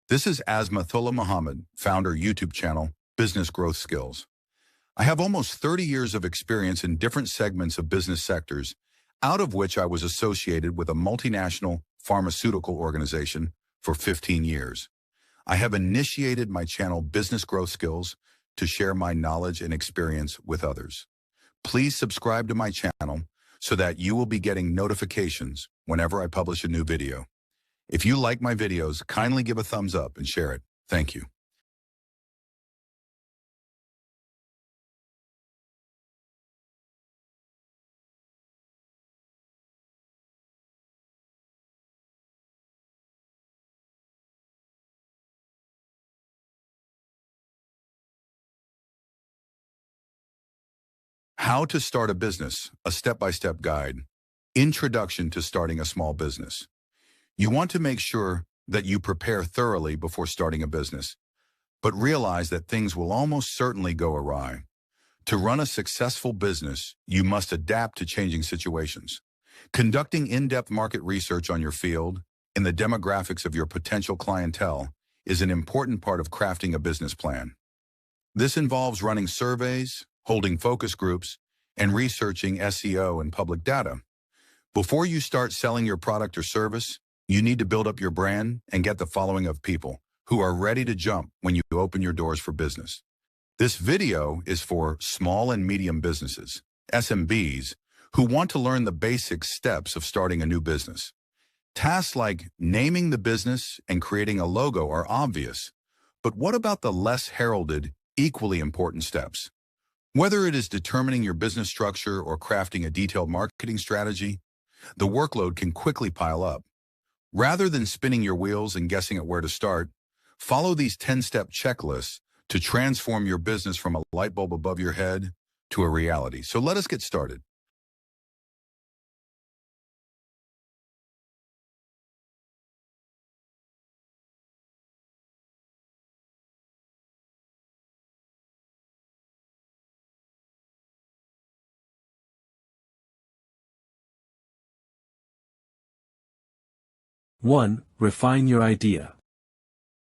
This is Azmathullah Muhammad, founder YouTube channel, Business Growth Skills. I have almost 30 years of experience in different segments of business sectors, out of which I was associated with a multinational pharmaceutical organization for 15 years. I have initiated my channel, Business Growth Skills, to share my knowledge and experience with others. Please subscribe to my channel so that you will be getting notifications whenever I publish a new video. If you like my videos, kindly give a thumbs up and share it. Thank you. How to start a business, a step-by-step guide. Introduction to starting a small business. You want to make sure that you prepare thoroughly before starting a business, but realize that things will almost certainly go awry. To run a successful business, you must adapt to changing situations. Conducting in-depth market research on your field and the demographics of your potential clientele is an important part of crafting a business plan. This involves running surveys, holding focus groups, and researching SEO and public data. Before you start selling your product or service, you need to build up your brand and get the following of people who are ready to jump when you open your doors for business. This video is for small and medium businesses, SMBs, who want to learn the basic steps of starting a new business. Tasks like naming the business and creating a logo are obvious, but what about the less heralded, equally important steps? Whether it is determining your business structure or crafting a detailed marketing strategy, the workload can quickly pile up. Rather than spinning your wheels and guessing at where to start, follow these 10-step checklists to transform your business from a light bulb above your head to a reality. So let us get started. One, refine your idea.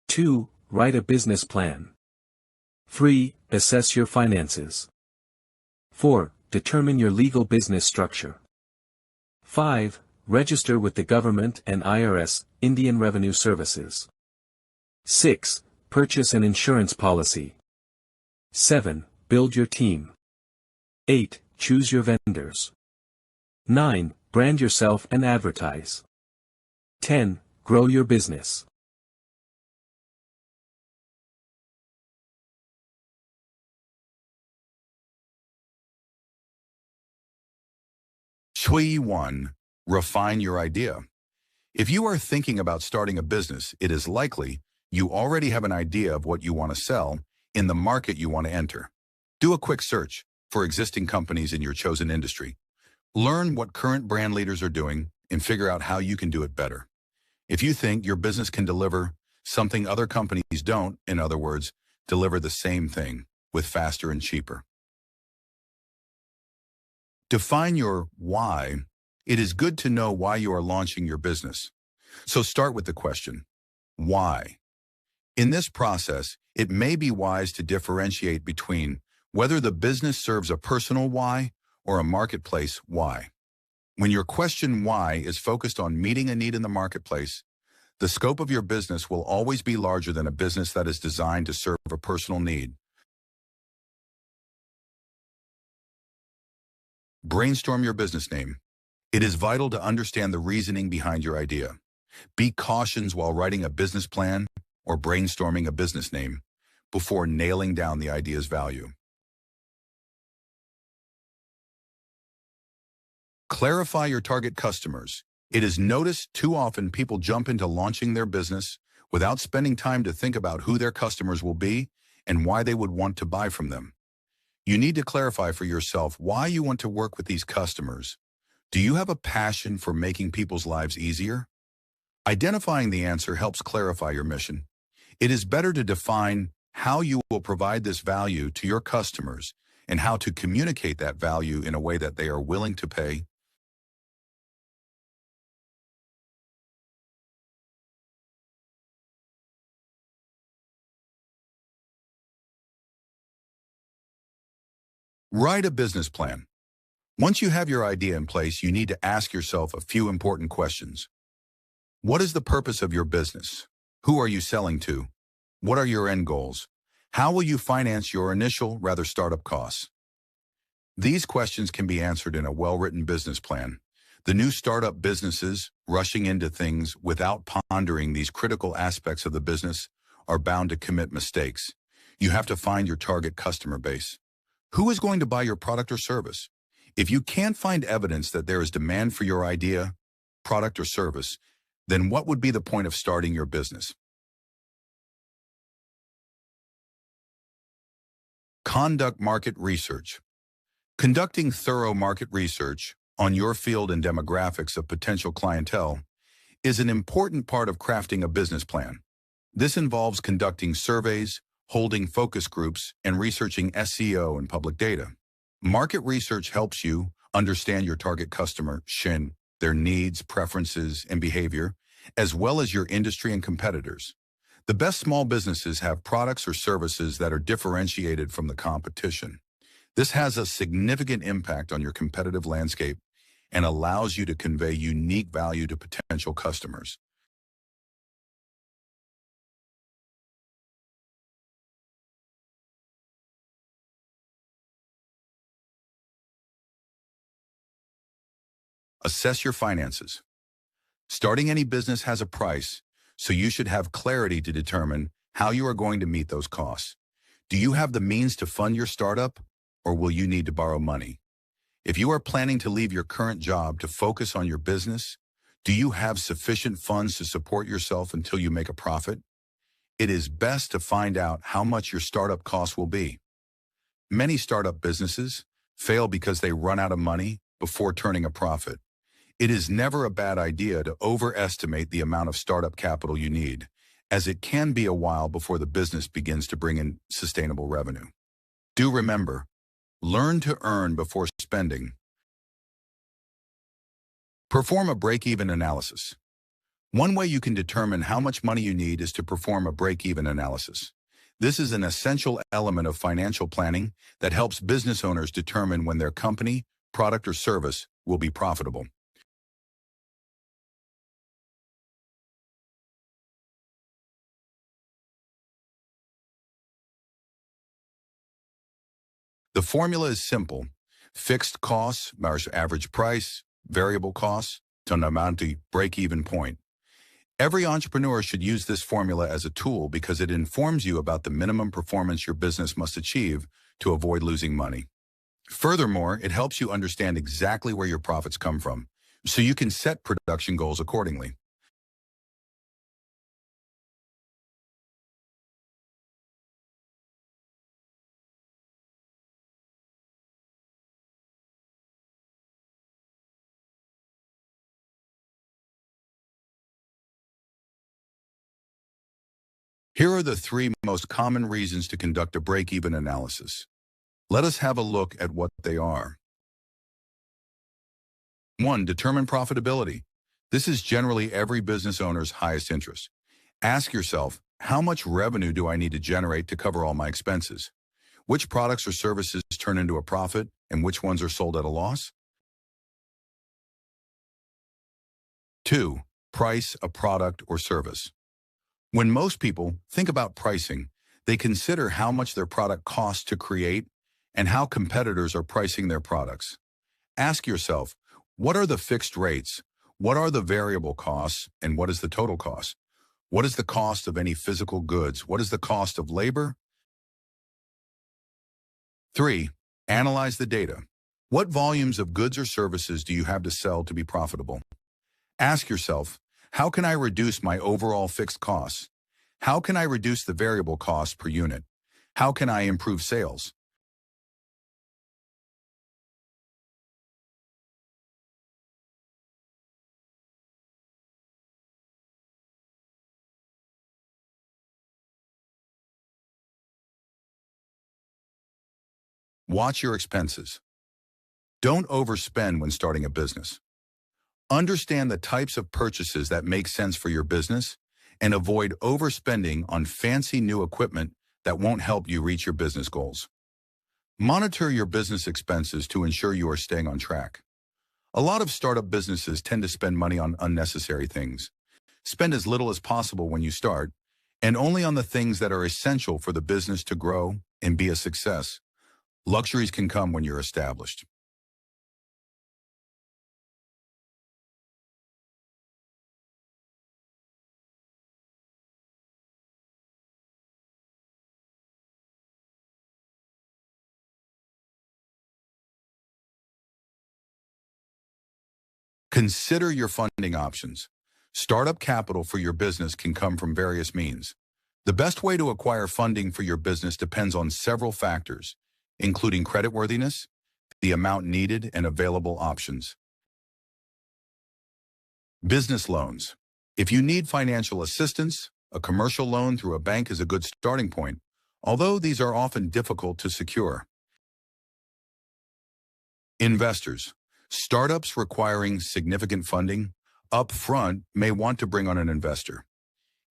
2, write a business plan. 3, assess your finances. 4, determine your legal business structure. 5, register with the government and IRS, Indian Revenue Services. 6, purchase an insurance policy. 7, build your team. 8, choose your vendors. 9, brand yourself and advertise. 10, grow your business. Shui 1. Refine your idea. If you are thinking about starting a business, it is likely you already have an idea of what you want to sell in the market you want to enter. Do a quick search for existing companies in your chosen industry. Learn what current brand leaders are doing and figure out how you can do it better. If you think your business can deliver something other companies don't, in other words, deliver the same thing with faster and cheaper. Define your why. It is good to know why you are launching your business. So start with the question, why? In this process, it may be wise to differentiate between whether the business serves a personal why or a marketplace why. When your question why is focused on meeting a need in the marketplace, the scope of your business will always be larger than a business that is designed to serve a personal need. Brainstorm your business name. It is vital to understand the reasoning behind your idea. Be cautious while writing a business plan or brainstorming a business name before nailing down the idea's value. Clarify your target customers. It is noticed too often people jump into launching their business without spending time to think about who their customers will be and why they would want to buy from them. You need to clarify for yourself why you want to work with these customers. Do you have a passion for making people's lives easier? Identifying the answer helps clarify your mission. It is better to define how you will provide this value to your customers and how to communicate that value in a way that they are willing to pay. Write a business plan. Once you have your idea in place, you need to ask yourself a few important questions. What is the purpose of your business? Who are you selling to? What are your end goals? How will you finance your initial, rather startup costs? These questions can be answered in a well-written business plan. The new startup businesses rushing into things without pondering these critical aspects of the business are bound to commit mistakes. You have to find your target customer base. Who is going to buy your product or service? If you can't find evidence that there is demand for your idea, product, or service, then what would be the point of starting your business? Conduct market research. Conducting thorough market research on your field and demographics of potential clientele is an important part of crafting a business plan. This involves conducting surveys, holding focus groups, and researching SEO and public data. Market research helps you understand your target customer, their needs, preferences, and behavior, as well as your industry and competitors. The best small businesses have products or services that are differentiated from the competition. This has a significant impact on your competitive landscape and allows you to convey unique value to potential customers. Assess your finances. Starting any business has a price, so you should have clarity to determine how you are going to meet those costs. Do you have the means to fund your startup, or will you need to borrow money? If you are planning to leave your current job to focus on your business, do you have sufficient funds to support yourself until you make a profit? It is best to find out how much your startup costs will be. Many startup businesses fail because they run out of money before turning a profit. It is never a bad idea to overestimate the amount of startup capital you need, as it can be a while before the business begins to bring in sustainable revenue. Do remember, learn to earn before spending. Perform a break-even analysis. One way you can determine how much money you need is to perform a break-even analysis. This is an essential element of financial planning that helps business owners determine when their company, product, or service will be profitable. The formula is simple. Fixed costs minus average price, variable costs to an amount to break-even point. Every entrepreneur should use this formula as a tool because it informs you about the minimum performance your business must achieve to avoid losing money. Furthermore, it helps you understand exactly where your profits come from, so you can set production goals accordingly. Here are the three most common reasons to conduct a break-even analysis. Let us have a look at what they are. 1. Determine profitability. This is generally every business owner's highest interest. Ask yourself, how much revenue do I need to generate to cover all my expenses? Which products or services turn into a profit and which ones are sold at a loss? 2. Price a product or service. When most people think about pricing, they consider how much their product costs to create and how competitors are pricing their products. Ask yourself, what are the fixed rates? What are the variable costs? And what is the total cost? What is the cost of any physical goods? What is the cost of labor? 3. Analyze the data. What volumes of goods or services do you have to sell to be profitable? Ask yourself, how can I reduce my overall fixed costs? How can I reduce the variable cost per unit? How can I improve sales? Watch your expenses. Don't overspend when starting a business. Understand the types of purchases that make sense for your business and avoid overspending on fancy new equipment that won't help you reach your business goals. Monitor your business expenses to ensure you are staying on track. A lot of startup businesses tend to spend money on unnecessary things. Spend as little as possible when you start, and only on the things that are essential for the business to grow and be a success. Luxuries can come when you're established. Consider your funding options. Startup capital for your business can come from various means. The best way to acquire funding for your business depends on several factors, including creditworthiness, the amount needed, and available options. Business loans. If you need financial assistance, a commercial loan through a bank is a good starting point, although these are often difficult to secure. Investors. Startups requiring significant funding up front may want to bring on an investor.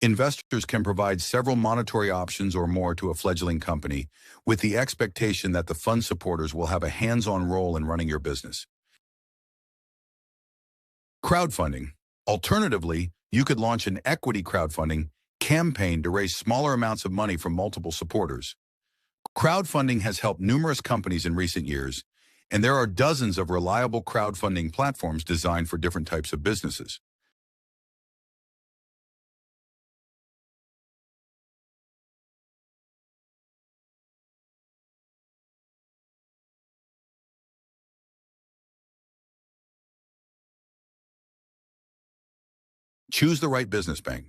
Investors can provide several monetary options or more to a fledgling company with the expectation that the fund supporters will have a hands-on role in running your business. Crowdfunding. Alternatively, you could launch an equity crowdfunding campaign to raise smaller amounts of money from multiple supporters. Crowdfunding has helped numerous companies in recent years, and there are dozens of reliable crowdfunding platforms designed for different types of businesses. Choose the right business bank.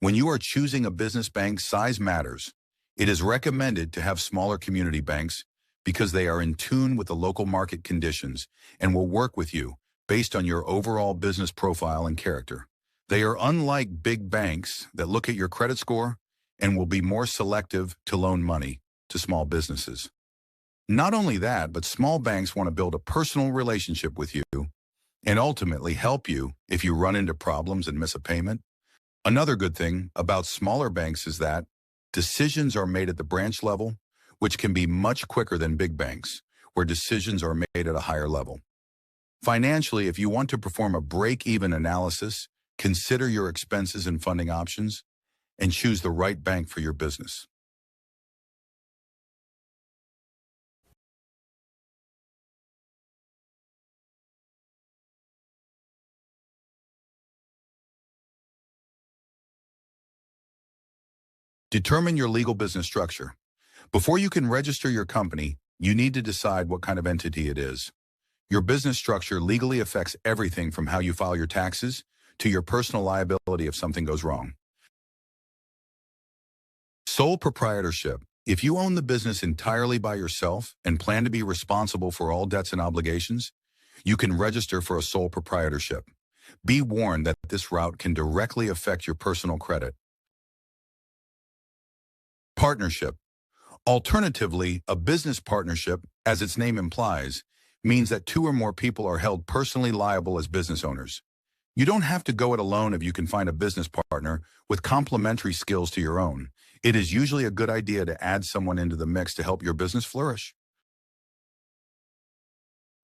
When you are choosing a business bank, size matters. It is recommended to have smaller community banks because they are in tune with the local market conditions and will work with you based on your overall business profile and character. They are unlike big banks that look at your credit score and will be more selective to loan money to small businesses. Not only that, but small banks want to build a personal relationship with you and ultimately help you if you run into problems and miss a payment. Another good thing about smaller banks is that decisions are made at the branch level, which can be much quicker than big banks, where decisions are made at a higher level. Financially, if you want to perform a break-even analysis, consider your expenses and funding options, and choose the right bank for your business. Determine your legal business structure. Before you can register your company, you need to decide what kind of entity it is. Your business structure legally affects everything from how you file your taxes to your personal liability if something goes wrong. Sole proprietorship. If you own the business entirely by yourself and plan to be responsible for all debts and obligations, you can register for a sole proprietorship. Be warned that this route can directly affect your personal credit. Partnership. Alternatively, a business partnership, as its name implies, means that two or more people are held personally liable as business owners. You don't have to go it alone if you can find a business partner with complementary skills to your own. It is usually a good idea to add someone into the mix to help your business flourish.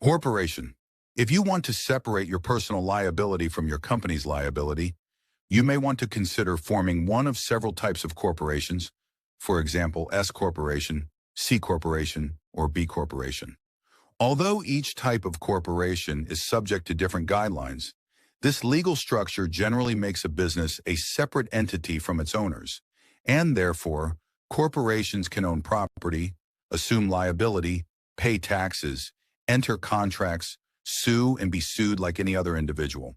Corporation. If you want to separate your personal liability from your company's liability, you may want to consider forming one of several types of corporations, for example, S corporation, C corporation, or B corporation. Although each type of corporation is subject to different guidelines, this legal structure generally makes a business a separate entity from its owners, and therefore, corporations can own property, assume liability, pay taxes, enter contracts, sue, and be sued like any other individual.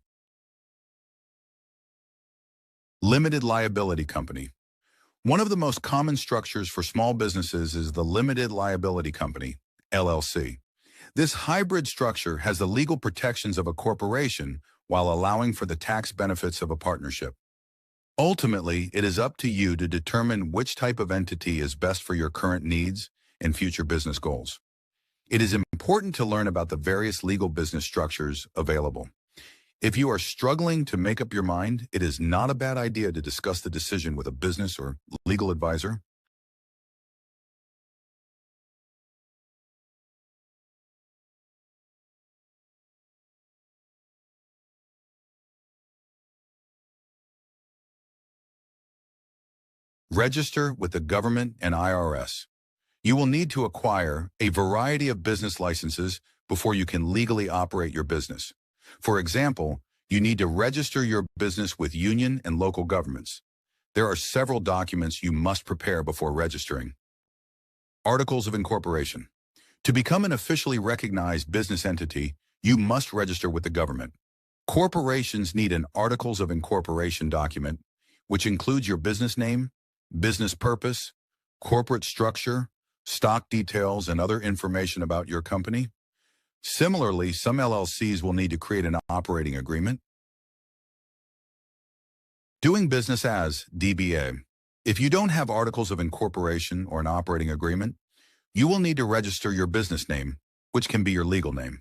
Limited liability company. One of the most common structures for small businesses is the limited liability company, LLC. This hybrid structure has the legal protections of a corporation while allowing for the tax benefits of a partnership. Ultimately, it is up to you to determine which type of entity is best for your current needs and future business goals. It is important to learn about the various legal business structures available. If you are struggling to make up your mind, it is not a bad idea to discuss the decision with a business or legal advisor. Register with the government and IRS. You will need to acquire a variety of business licenses before you can legally operate your business. For example, you need to register your business with union and local governments. There are several documents you must prepare before registering. Articles of Incorporation. To become an officially recognized business entity, you must register with the government. Corporations need an Articles of Incorporation document, which includes your business name, business purpose, corporate structure, stock details, and other information about your company. Similarly, some LLCs will need to create an operating agreement. Doing business as DBA. If you don't have Articles of Incorporation or an operating agreement, you will need to register your business name, which can be your legal name.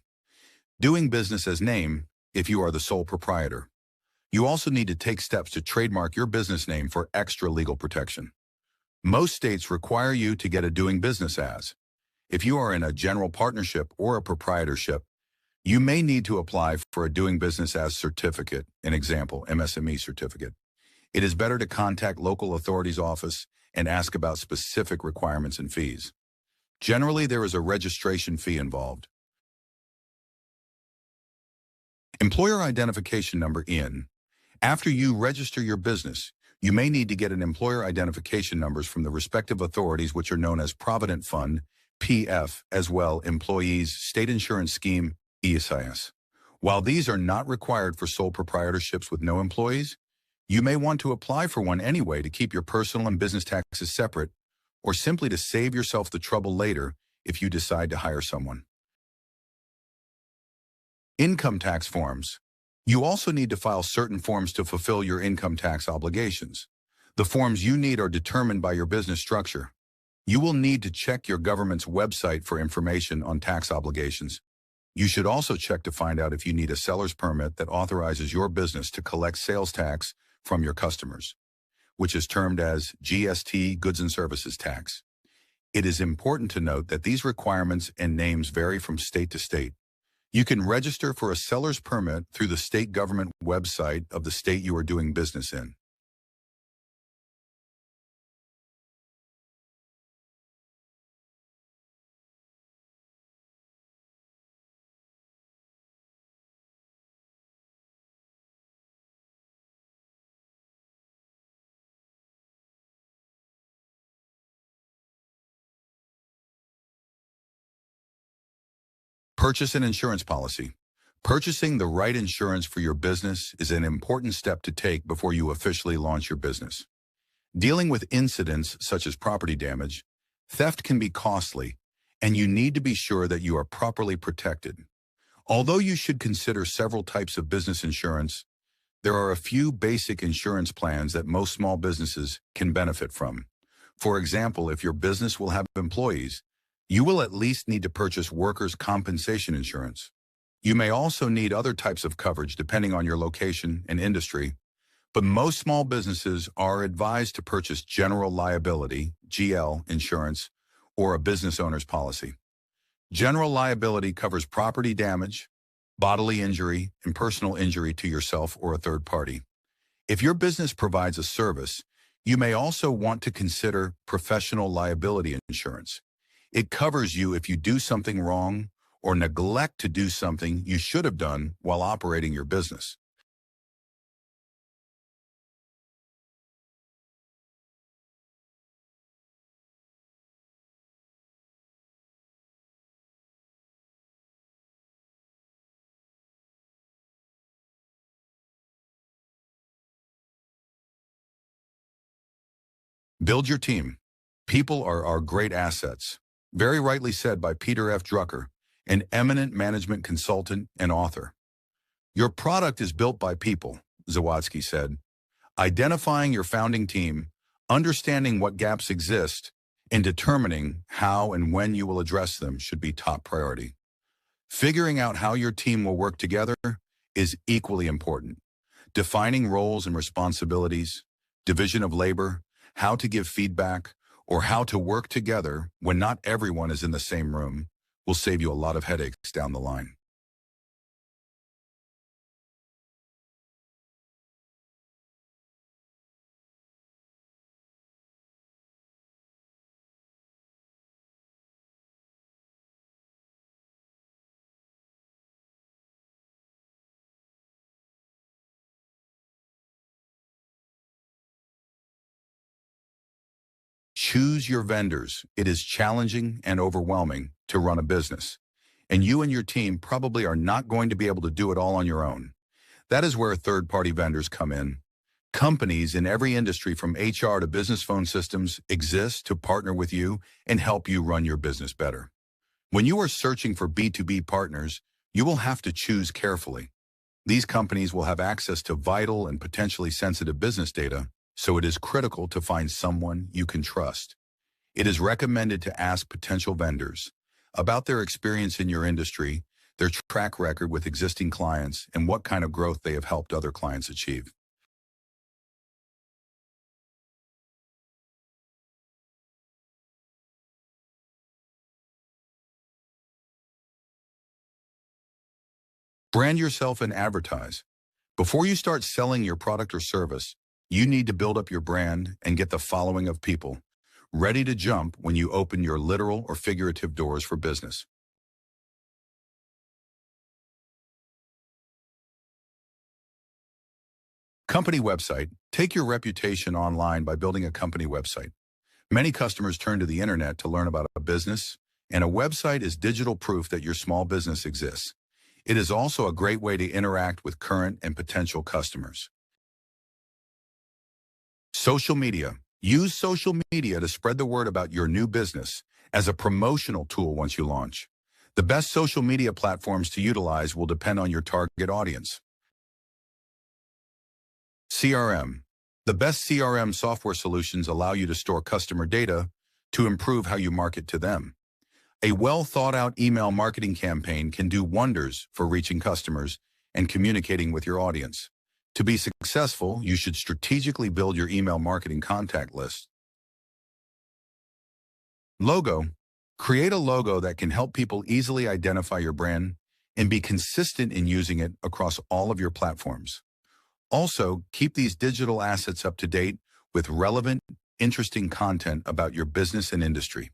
Doing business as name if you are the sole proprietor. You also need to take steps to trademark your business name for extra legal protection. Most states require you to get a doing business as. If you are in a general partnership or a proprietorship, you may need to apply for a doing business as certificate, an example, MSME certificate. It is better to contact local authorities' office and ask about specific requirements and fees. Generally, there is a registration fee involved. Employer Identification Number (IN). After you register your business, you may need to get an employer identification numbers from the respective authorities, which are known as Provident Fund, PF, as well Employees State Insurance Scheme, ESIS. While these are not required for sole proprietorships with no employees, you may want to apply for one anyway to keep your personal and business taxes separate, or simply to save yourself the trouble later if you decide to hire someone. Income tax forms. You also need to file certain forms to fulfill your income tax obligations. The forms you need are determined by your business structure. You will need to check your government's website for information on tax obligations. You should also check to find out if you need a seller's permit that authorizes your business to collect sales tax from your customers, which is termed as GST, Goods and Services Tax. It is important to note that these requirements and names vary from state to state. You can register for a seller's permit through the state government website of the state you are doing business in. Purchase an insurance policy. Purchasing the right insurance for your business is an important step to take before you officially launch your business. Dealing with incidents such as property damage, theft can be costly, and you need to be sure that you are properly protected. Although you should consider several types of business insurance, there are a few basic insurance plans that most small businesses can benefit from. For example, if your business will have employees, you will at least need to purchase workers' compensation insurance. You may also need other types of coverage depending on your location and industry, but most small businesses are advised to purchase general liability, GL, insurance, or a business owner's policy. General liability covers property damage, bodily injury, and personal injury to yourself or a third party. If your business provides a service, you may also want to consider professional liability insurance. It covers you if you do something wrong or neglect to do something you should have done while operating your business. Build your team. People are our great assets. Very rightly said by Peter F. Drucker, an eminent management consultant and author. Your product is built by people, Zawadzki said. Identifying your founding team, understanding what gaps exist, and determining how and when you will address them should be top priority. Figuring out how your team will work together is equally important. Defining roles and responsibilities, division of labor, how to give feedback, or how to work together when not everyone is in the same room will save you a lot of headaches down the line. Choose your vendors. It is challenging and overwhelming to run a business, and you and your team probably are not going to be able to do it all on your own. That is where third-party vendors come in. Companies in every industry from HR to business phone systems exist to partner with you and help you run your business better. When you are searching for B2B partners, you will have to choose carefully. These companies will have access to vital and potentially sensitive business data, so it is critical to find someone you can trust. It is recommended to ask potential vendors about their experience in your industry, their track record with existing clients, and what kind of growth they have helped other clients achieve. Brand yourself and advertise. Before you start selling your product or service, you need to build up your brand and get the following of people ready to jump when you open your literal or figurative doors for business. Company website. Take your reputation online by building a company website. Many customers turn to the internet to learn about a business, and a website is digital proof that your small business exists. It is also a great way to interact with current and potential customers. Social media. Use social media to spread the word about your new business as a promotional tool once you launch. The best social media platforms to utilize will depend on your target audience. CRM. The best CRM software solutions allow you to store customer data to improve how you market to them. A well-thought-out email marketing campaign can do wonders for reaching customers and communicating with your audience. To be successful, you should strategically build your email marketing contact list. Logo. Create a logo that can help people easily identify your brand and be consistent in using it across all of your platforms. Also, keep these digital assets up to date with relevant, interesting content about your business and industry.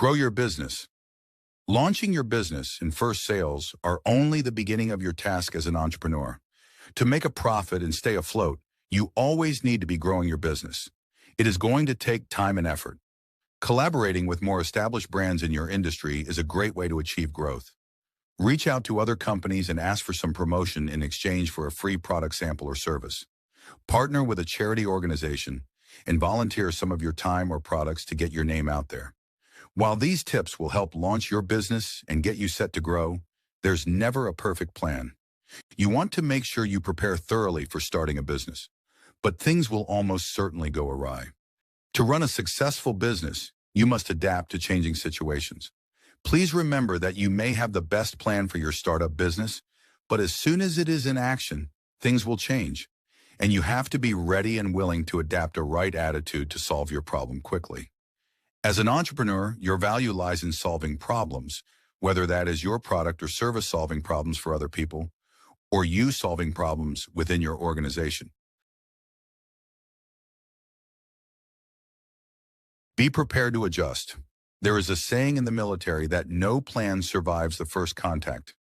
Grow your business. Launching your business and first sales are only the beginning of your task as an entrepreneur. To make a profit and stay afloat, you always need to be growing your business. It is going to take time and effort. Collaborating with more established brands in your industry is a great way to achieve growth. Reach out to other companies and ask for some promotion in exchange for a free product sample or service. Partner with a charity organization and volunteer some of your time or products to get your name out there. While these tips will help launch your business and get you set to grow, there's never a perfect plan. You want to make sure you prepare thoroughly for starting a business, but things will almost certainly go awry. To run a successful business, you must adapt to changing situations. Please remember that you may have the best plan for your startup business, but as soon as it is in action, things will change, and you have to be ready and willing to adapt a right attitude to solve your problem quickly. As an entrepreneur, your value lies in solving problems, whether that is your product or service solving problems for other people, or you solving problems within your organization. Be prepared to adjust. There is a saying in the military that no plan survives the first contact,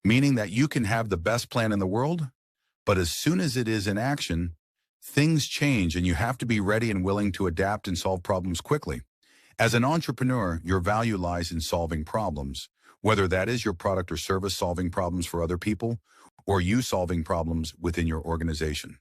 meaning that you can have the best plan in the world, but as soon as it is in action, things change and you have to be ready and willing to adapt and solve problems quickly. As an entrepreneur, your value lies in solving problems, whether that is your product or service solving problems for other people, or you solving problems within your organization.